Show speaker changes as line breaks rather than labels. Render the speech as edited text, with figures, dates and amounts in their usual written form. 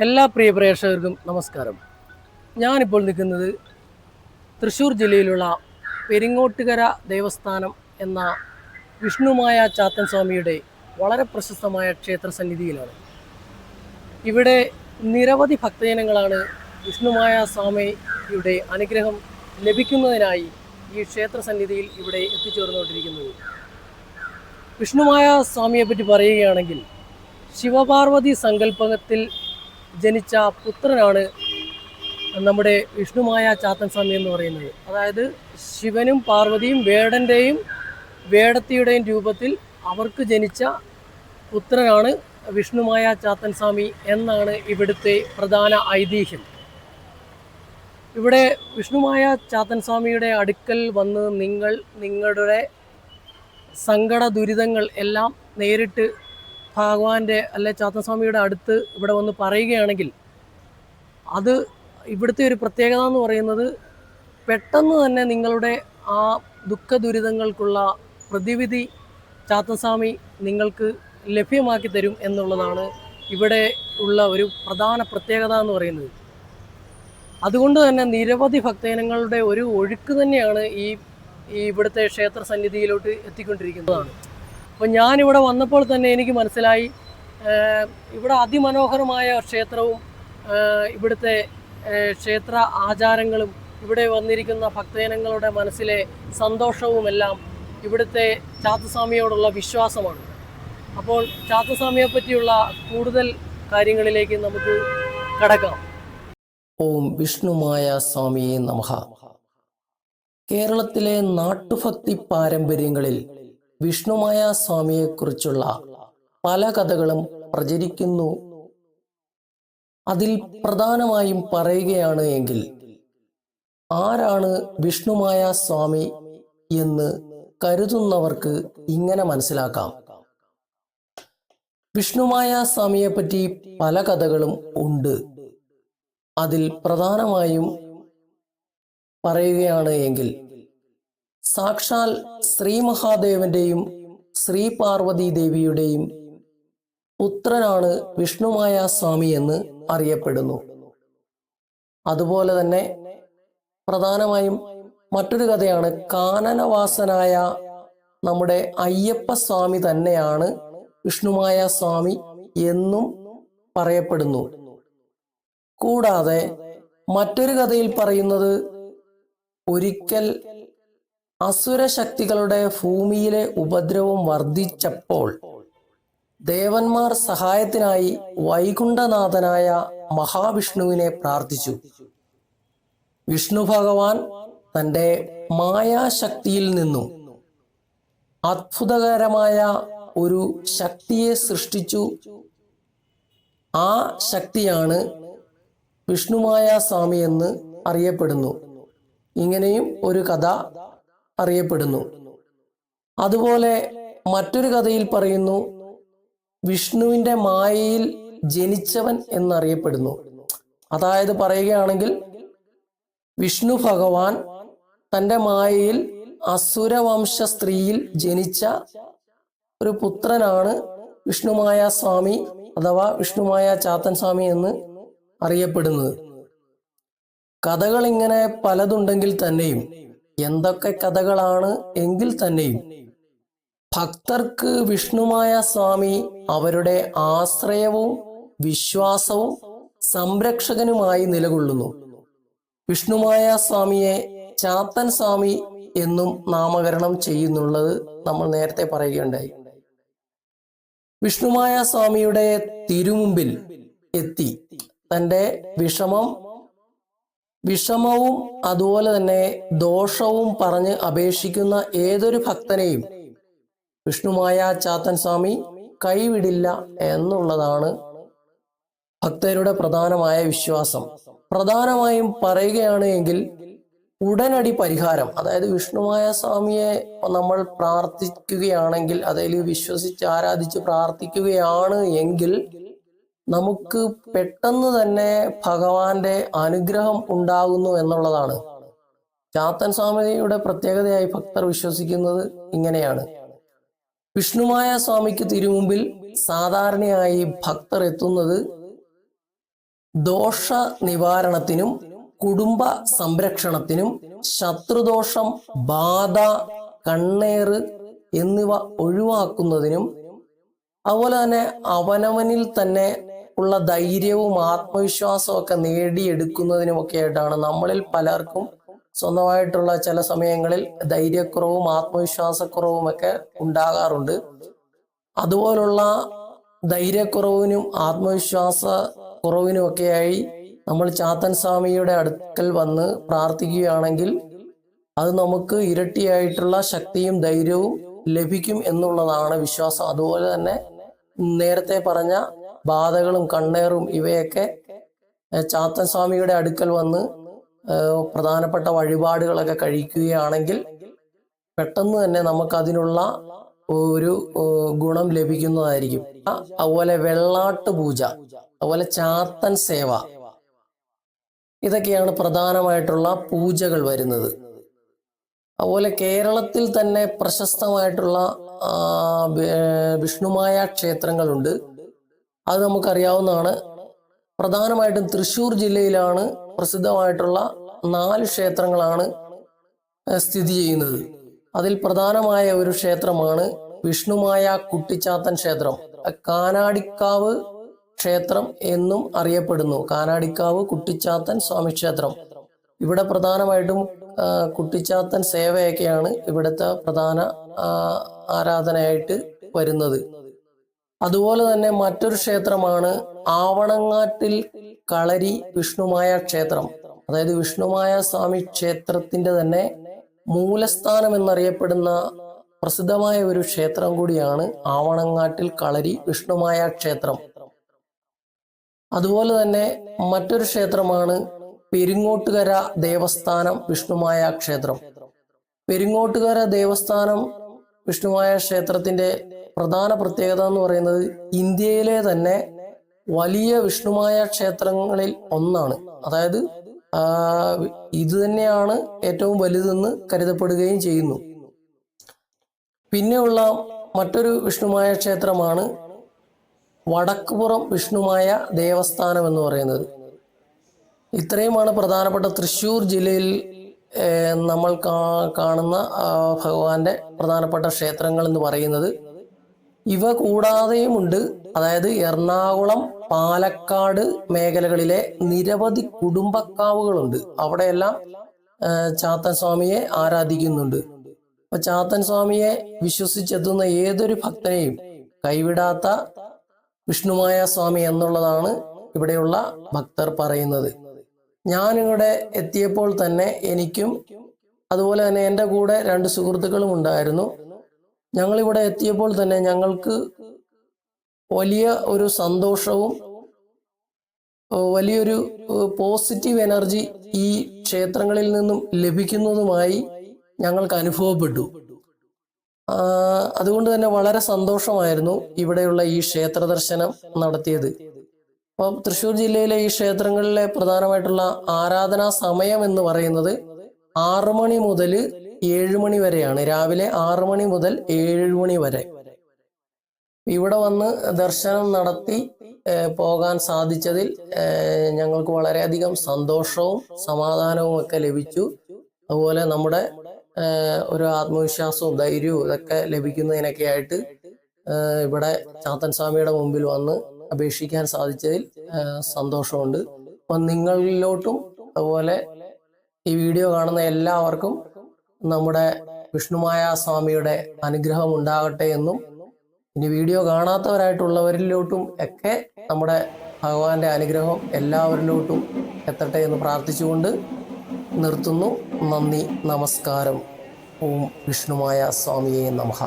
എല്ലാ പ്രിയ പ്രേക്ഷകർക്കും നമസ്കാരം. ഞാനിപ്പോൾ നിൽക്കുന്നത് തൃശ്ശൂർ ജില്ലയിലുള്ള പെരിങ്ങോട്ടുകര ദേവസ്ഥാനം എന്ന വിഷ്ണുമായ ചാത്തൻ സ്വാമിയുടെ വളരെ പ്രശസ്തമായ ക്ഷേത്രസന്നിധിയിലാണ്. ഇവിടെ നിരവധി ഭക്തജനങ്ങളാണ് വിഷ്ണുമായ സ്വാമിയുടെ അനുഗ്രഹം ലഭിക്കുന്നതിനായി ഈ ക്ഷേത്രസന്നിധിയിൽ ഇവിടെ എത്തിച്ചേർന്നുകൊണ്ടിരിക്കുന്നത്. വിഷ്ണുമായ സ്വാമിയെപ്പറ്റി പറയുകയാണെങ്കിൽ ശിവപാർവതി സങ്കല്പത്തിൽ ജനിച്ച പുത്രനാണ് നമ്മുടെ വിഷ്ണുമായ ചാത്തൻ സ്വാമി എന്ന് പറയുന്നത്. അതായത് ശിവനും പാർവതിയും വേടത്തിയുടെയും രൂപത്തിൽ അവർക്ക് ജനിച്ച പുത്രനാണ് വിഷ്ണുമായ ചാത്തൻ സ്വാമി എന്നാണ് ഇവിടുത്തെ പ്രധാന ഐതിഹ്യം. ഇവിടെ വിഷ്ണുമായ ചാത്തൻ സ്വാമിയുടെ അടുക്കൽ വന്ന് നിങ്ങളുടെ സങ്കട ദുരിതങ്ങൾ എല്ലാം നേരിട്ട് ഭഗവാന്റെ അല്ലെ ചാത്തൻ സ്വാമിയുടെ അടുത്ത് ഇവിടെ വന്ന് പറയുകയാണെങ്കിൽ അത് ഇവിടുത്തെ ഒരു പ്രത്യേകത എന്ന് പറയുന്നത് പെട്ടെന്ന് തന്നെ നിങ്ങളുടെ ആ ദുഃഖ ദുരിതങ്ങൾക്കുള്ള പ്രതിവിധി ചാത്തൻ സ്വാമി നിങ്ങൾക്ക് ലഭ്യമാക്കി തരും എന്നുള്ളതാണ് ഇവിടെ ഉള്ള ഒരു പ്രധാന പ്രത്യേകത എന്ന് പറയുന്നത്. അതുകൊണ്ട് തന്നെ നിരവധി ഭക്തജനങ്ങളുടെ ഒരു ഒഴുക്ക് തന്നെയാണ് ഈ ഇവിടുത്തെ ക്ഷേത്ര സന്നിധിയിലോട്ട് എത്തിക്കൊണ്ടിരിക്കുന്നതാണ്. അപ്പോൾ ഞാനിവിടെ വന്നപ്പോൾ തന്നെ എനിക്ക് മനസ്സിലായി ഇവിടെ അതിമനോഹരമായ ക്ഷേത്രവും ഇവിടുത്തെ ക്ഷേത്ര ആചാരങ്ങളും ഇവിടെ വന്നിരിക്കുന്ന ഭക്തജനങ്ങളുടെ മനസ്സിലെ സന്തോഷവുമെല്ലാം ഇവിടുത്തെ ചാത്തസ്വാമിയോടുള്ള വിശ്വാസമാണ്. അപ്പോൾ ചാത്തസ്വാമിയെ പറ്റിയുള്ള കൂടുതൽ കാര്യങ്ങളിലേക്ക് നമുക്ക് കടക്കാം. ഓം വിഷ്ണുമായ സ്വാമിയെ നമഃ. കേരളത്തിലെ നാട്ടുഭക്തി പാരമ്പര്യങ്ങളിൽ വിഷ്ണുമായ സ്വാമിയെക്കുറിച്ചുള്ള പല കഥകളും പ്രചരിക്കുന്നു. അതിൽ പ്രധാനമായും പറയുകയാണ് എങ്കിൽ ആരാണ് വിഷ്ണുമായ സ്വാമി എന്ന് കരുതുന്നവർക്ക് ഇങ്ങനെ മനസ്സിലാക്കാം. വിഷ്ണുമായ സ്വാമിയെപ്പറ്റി പല കഥകളും ഉണ്ട്. അതിൽ പ്രധാനമായും പറയുകയാണ് എങ്കിൽ സാക്ഷാൽ ശ്രീ മഹാദേവന്റെയും ശ്രീ പാർവതി ദേവിയുടെയും പുത്രനാണ് വിഷ്ണുമായ സ്വാമി എന്ന് അറിയപ്പെടുന്നു. അതുപോലെ തന്നെ പ്രധാനമായും മറ്റൊരു കഥയാണ് കാനനവാസനായ നമ്മുടെ അയ്യപ്പ സ്വാമി തന്നെയാണ് വിഷ്ണുമായ സ്വാമി എന്നും പറയപ്പെടുന്നു. കൂടാതെ മറ്റൊരു കഥയിൽ പറയുന്നത് ഒരിക്കൽ അസുരശക്തികളുടെ ഭൂമിയിലെ ഉപദ്രവം വർദ്ധിച്ചപ്പോൾ ദേവന്മാർ സഹായത്തിനായി വൈകുണ്ഠനാഥനായ മഹാവിഷ്ണുവിനെ പ്രാർത്ഥിച്ചു. വിഷ്ണു ഭഗവാൻ തൻ്റെ മായാശക്തിയിൽ നിന്നും അത്ഭുതകരമായ ഒരു ശക്തിയെ സൃഷ്ടിച്ചു. ആ ശക്തിയാണ് വിഷ്ണുമായ സ്വാമി എന്ന് അറിയപ്പെടുന്നു. ഇങ്ങനെയും ഒരു കഥ അറിയപ്പെടുന്നു. അതുപോലെ മറ്റൊരു കഥയിൽ പറയുന്നു വിഷ്ണുവിൻ്റെ മായയിൽ ജനിച്ചവൻ എന്നറിയപ്പെടുന്നു. അതായത് പറയുകയാണെങ്കിൽ വിഷ്ണു ഭഗവാൻ തൻ്റെ മായയിൽ അസുരവംശ സ്ത്രീയിൽ ജനിച്ച ഒരു പുത്രനാണ് വിഷ്ണുമായ സ്വാമി അഥവാ വിഷ്ണുമായ ചാത്തൻ സ്വാമി എന്ന് അറിയപ്പെടുന്നത്. കഥകൾ ഇങ്ങനെ പലതുണ്ടെങ്കിൽ തന്നെയും എന്തൊക്കെ കഥകളാണ് എങ്കിൽ തന്നെയും ഭക്തർക്ക് വിഷ്ണുമായ സ്വാമി അവരുടെ ആശ്രയവും വിശ്വാസവും സംരക്ഷകനുമായി നിലകൊള്ളുന്നു. വിഷ്ണുമായ സ്വാമിയെ ചാത്തൻ സ്വാമി എന്നും നാമകരണം ചെയ്യുന്നുള്ളത് നമ്മൾ നേരത്തെ പറയുകയുണ്ടായി. വിഷ്ണുമായ സ്വാമിയുടെ തിരുമുമ്പിൽ എത്തി തൻ്റെ വിഷമവും അതുപോലെ തന്നെ ദോഷവും പറഞ്ഞ് അപേക്ഷിക്കുന്ന ഏതൊരു ഭക്തനെയും വിഷ്ണുമായ ചാത്തൻ സ്വാമി കൈവിടില്ല എന്നുള്ളതാണ് ഭക്തരുടെ പ്രധാനമായ വിശ്വാസം. പ്രധാനമായും പറയുകയാണ് എങ്കിൽ ഉടനടി പരിഹാരം, അതായത് വിഷ്ണുമായ സ്വാമിയെ നമ്മൾ പ്രാർത്ഥിക്കുകയാണെങ്കിൽ, അതിൽ വിശ്വസിച്ച് ആരാധിച്ച് പ്രാർത്ഥിക്കുകയാണ് എങ്കിൽ നമുക്ക് പെട്ടെന്ന് തന്നെ ഭഗവാന്റെ അനുഗ്രഹം ഉണ്ടാകുന്നു എന്നുള്ളതാണ്. ചാത്തൻ സ്വാമിയുടെ പ്രത്യേകതയായി ഭക്തർ വിശ്വസിക്കുന്നത് ഇങ്ങനെയാണ്. വിഷ്ണുമായ സ്വാമിക്ക് തിരുമുമ്പിൽ സാധാരണയായി ഭക്തർ എത്തുന്നത് ദോഷ നിവാരണത്തിനും കുടുംബ സംരക്ഷണത്തിനും ശത്രുദോഷം, ബാധ, കണ്ണേറ് എന്നിവ ഒഴിവാക്കുന്നതിനും അതുപോലെ തന്നെ അവനവനിൽ തന്നെ ഉള്ള ധൈര്യവും ആത്മവിശ്വാസവും ഒക്കെ നേടിയെടുക്കുന്നതിനുമൊക്കെ ആയിട്ടാണ് നമ്മളിൽ പലർക്കും സ്വന്തമായിട്ടുള്ള ചില സമയങ്ങളിൽ ധൈര്യക്കുറവും ആത്മവിശ്വാസക്കുറവും ഒക്കെ ഉണ്ടാകാറുണ്ട്. അതുപോലുള്ള ധൈര്യക്കുറവിനും ആത്മവിശ്വാസ കുറവിനുമൊക്കെയായി നമ്മൾ ചാത്തൻ സ്വാമിയുടെ അടുക്കൽ വന്ന് പ്രാർത്ഥിക്കുകയാണെങ്കിൽ അത് നമുക്ക് ഇരട്ടിയായിട്ടുള്ള ശക്തിയും ധൈര്യവും ലഭിക്കും എന്നുള്ളതാണ് വിശ്വാസം. അതുപോലെ തന്നെ നേരത്തെ പറഞ്ഞ ബാധകളും കണ്ണേറും ഇവയൊക്കെ ചാത്തൻ സ്വാമിയുടെ അടുക്കൽ വന്ന് പ്രധാനപ്പെട്ട വഴിപാടുകളൊക്കെ കഴിക്കുകയാണെങ്കിൽ പെട്ടെന്ന് തന്നെ നമുക്കതിനുള്ള ഒരു ഗുണം ലഭിക്കുന്നതായിരിക്കും. അതുപോലെ വെള്ളാട്ട് പൂജ, അതുപോലെ ചാത്തൻ സേവ, ഇതൊക്കെയാണ് പ്രധാനമായിട്ടുള്ള പൂജകൾ വരുന്നത്. അതുപോലെ കേരളത്തിൽ തന്നെ പ്രശസ്തമായിട്ടുള്ള വിഷ്ണുമായ ക്ഷേത്രങ്ങളുണ്ട്. അത് നമുക്കറിയാവുന്നതാണ്. പ്രധാനമായിട്ടും തൃശ്ശൂർ ജില്ലയിലാണ് പ്രസിദ്ധമായിട്ടുള്ള 4 ക്ഷേത്രങ്ങളാണ് സ്ഥിതി ചെയ്യുന്നത്. അതിൽ പ്രധാനമായ ഒരു ക്ഷേത്രമാണ് വിഷ്ണുമായ കുട്ടിച്ചാത്തൻ ക്ഷേത്രം. കാനാടിക്കാവ് ക്ഷേത്രം എന്നും അറിയപ്പെടുന്നു. കാനാടിക്കാവ് കുട്ടിച്ചാത്തൻ സ്വാമി ക്ഷേത്രം. ഇവിടെ പ്രധാനമായിട്ടും കുട്ടിച്ചാത്തൻ സേവയൊക്കെയാണ് ഇവിടുത്തെ പ്രധാന ആരാധനയായിട്ട് വരുന്നത്. അതുപോലെ തന്നെ മറ്റൊരു ക്ഷേത്രമാണ് ആവണങ്ങാട്ടിൽ കളരി വിഷ്ണുമായ ക്ഷേത്രം. അതായത് വിഷ്ണുമായ സ്വാമി ക്ഷേത്രത്തിന്റെ തന്നെ മൂലസ്ഥാനം എന്നറിയപ്പെടുന്ന പ്രസിദ്ധമായ ഒരു ക്ഷേത്രം കൂടിയാണ് ആവണങ്ങാട്ടിൽ കളരി വിഷ്ണുമായ ക്ഷേത്രം. അതുപോലെ തന്നെ മറ്റൊരു ക്ഷേത്രമാണ് പെരിങ്ങോട്ടുകര ദേവസ്ഥാനം വിഷ്ണുമായ ക്ഷേത്രം. പെരിങ്ങോട്ടുകര ദേവസ്ഥാനം വിഷ്ണുമായ ക്ഷേത്രത്തിന്റെ പ്രധാന പ്രത്യേകത എന്ന് പറയുന്നത് ഇന്ത്യയിലെ തന്നെ വലിയ വിഷ്ണുമായ ക്ഷേത്രങ്ങളിൽ ഒന്നാണ്. അതായത് ഇത് തന്നെയാണ് ഏറ്റവും വലുതെന്ന് കരുതപ്പെടുകയും ചെയ്യുന്നു. പിന്നെയുള്ള മറ്റൊരു വിഷ്ണുമായ ക്ഷേത്രമാണ് വടക്കുപുറം വിഷ്ണുമായ ദേവസ്ഥാനം എന്ന് പറയുന്നത്. ഇത്രയുമാണ് പ്രധാനപ്പെട്ട തൃശ്ശൂർ ജില്ലയിൽ നമ്മൾ കാണുന്ന ഭഗവാന്റെ പ്രധാനപ്പെട്ട ക്ഷേത്രങ്ങൾ എന്ന് പറയുന്നത്. ഇവ കൂടാതെയുമുണ്ട്. അതായത് എറണാകുളം, പാലക്കാട് മേഖലകളിലെ നിരവധി കുടുംബക്കാവുകളുണ്ട്. അവിടെയെല്ലാം ചാത്തൻ സ്വാമിയെ ആരാധിക്കുന്നുണ്ട്. അപ്പൊ ചാത്തൻ സ്വാമിയെ വിശ്വസിച്ചെത്തുന്ന ഏതൊരു ഭക്തനെയും കൈവിടാത്ത വിഷ്ണുമായ സ്വാമി എന്നുള്ളതാണ് ഇവിടെയുള്ള ഭക്തർ പറയുന്നത്. ഞാനിവിടെ എത്തിയപ്പോൾ തന്നെ എനിക്കും അതുപോലെ തന്നെ എൻ്റെ കൂടെ 2 സുഹൃത്തുക്കളും ഉണ്ടായിരുന്നു. ഞങ്ങളിവിടെ എത്തിയപ്പോൾ തന്നെ ഞങ്ങൾക്ക് വലിയ ഒരു സന്തോഷവും വലിയൊരു പോസിറ്റീവ് എനർജി ഈ ക്ഷേത്രങ്ങളിൽ നിന്നും ലഭിക്കുന്നതുമായി ഞങ്ങൾക്ക് അനുഭവപ്പെട്ടു. അതുകൊണ്ട് തന്നെ വളരെ സന്തോഷമായിരുന്നു ഇവിടെയുള്ള ഈ ക്ഷേത്ര ദർശനം നടത്തിയത്. അപ്പം തൃശ്ശൂർ ജില്ലയിലെ ഈ ക്ഷേത്രങ്ങളിലെ പ്രധാനമായിട്ടുള്ള ആരാധനാ സമയം എന്ന് പറയുന്നത് 6 മണി മുതൽ 7 മണി വരെയാണ്. രാവിലെ 6 മണി മുതൽ 7 മണി വരെ. ഇവിടെ വന്ന് ദർശനം നടത്തി പോകാൻ സാധിച്ചതിൽ ഞങ്ങൾക്ക് വളരെയധികം സന്തോഷവും സമാധാനവും ഒക്കെ ലഭിച്ചു. അതുപോലെ നമ്മുടെ ഒരു ആത്മവിശ്വാസവും ധൈര്യവും ഇതൊക്കെ ലഭിക്കുന്നതിനൊക്കെ ആയിട്ട് ഇവിടെ ചാത്തൻ സ്വാമിയുടെ മുമ്പിൽ വന്ന് അപേക്ഷിക്കാൻ സാധിച്ചതിൽ സന്തോഷമുണ്ട്. അപ്പം നിങ്ങളിലോട്ടും അതുപോലെ ഈ വീഡിയോ കാണുന്ന എല്ലാവർക്കും നമ്മുടെ വിഷ്ണുമായ സ്വാമിയുടെ അനുഗ്രഹം ഉണ്ടാകട്ടെ എന്നും ഇനി വീഡിയോ കാണാത്തവരായിട്ടുള്ളവരിലോട്ടും ഒക്കെ നമ്മുടെ ഭഗവാന്റെ അനുഗ്രഹം എല്ലാവരിലോട്ടും എത്തട്ടെ എന്ന് പ്രാർത്ഥിച്ചുകൊണ്ട് നിർത്തുന്നു. നന്ദി, നമസ്കാരം. ഓം വിഷ്ണുമായ സ്വാമിയെ നമഃ.